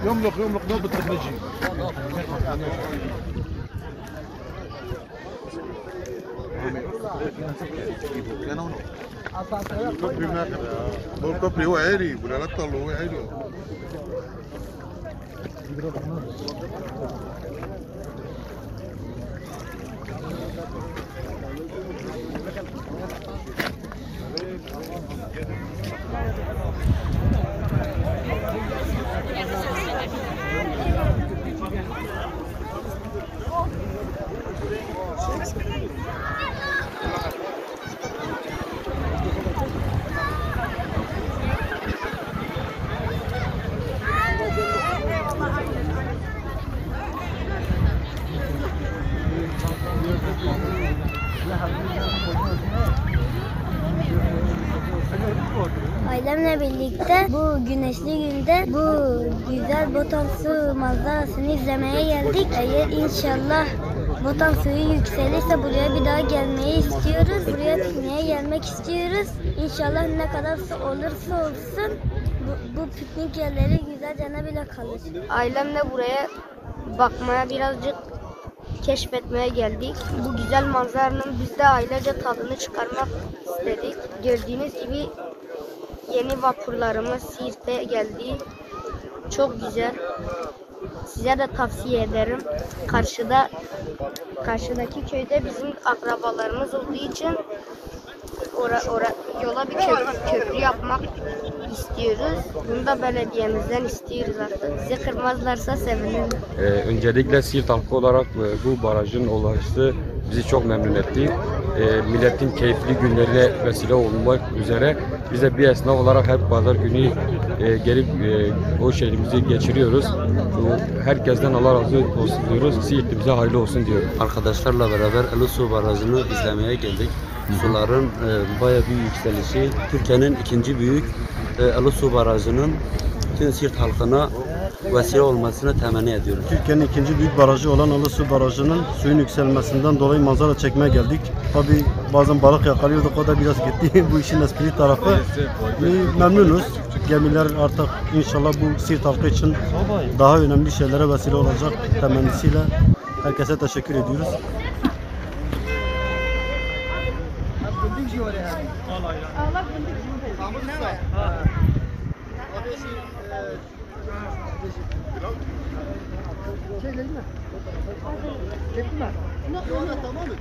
يملق نوبة النجي. الكوبري هناك هو الكوبري هو عالي ولا لا تطلع هو عالي. Ailemle birlikte bu güneşli günde bu güzel Botansu manzarasını izlemeye geldik. Eğer inşallah Botansu yükselirse buraya bir daha gelmeyi istiyoruz. Buraya pikniğe gelmek istiyoruz. İnşallah ne kadar olursa olsun bu piknik yerleri güzelce bile kalır. Ailemle buraya bakmaya birazcık keşfetmeye geldik. Bu güzel manzaranın biz de ailece tadını çıkarmak istedik. Gördüğünüz gibi yeni vapurlarımız Siirt'e geldi. Çok güzel. Size de tavsiye ederim. Karşıdaki köyde bizim akrabalarımız olduğu için yola bir köprü yapmak istiyoruz. Bunu da belediyemizden istiyoruz artık. Bizi kırmazlarsa sevinirim. Öncelikle Siirt halkı olarak bu barajın oluşu bizi çok memnun etti. Milletin keyifli günlerine vesile olmak üzere biz de bir esnaf olarak hep pazar günü gelip o şehrimizi geçiriyoruz. Herkesten Allah razı olsun diyoruz. Siirt'imize hayırlı olsun diyorum. Arkadaşlarla beraber Ilısu Barajı'nı izlemeye geldik. Suların bayağı bir yükselişi. Türkiye'nin ikinci büyük Ilısu Barajı'nın tüm Siirt halkına vesile olmasını temenni ediyorum. Türkiye'nin ikinci büyük barajı olan Ilısu Barajı'nın suyun yükselmesinden dolayı manzara çekmeye geldik. Tabii bazen balık yakalıyorduk, o da biraz gitti. Bu işin espri tarafı. Memnunuz. Gemiler artık inşallah bu Siirt halkı için daha önemli şeylere vesile olacak temennisiyle herkese teşekkür ediyoruz. Tamam mı?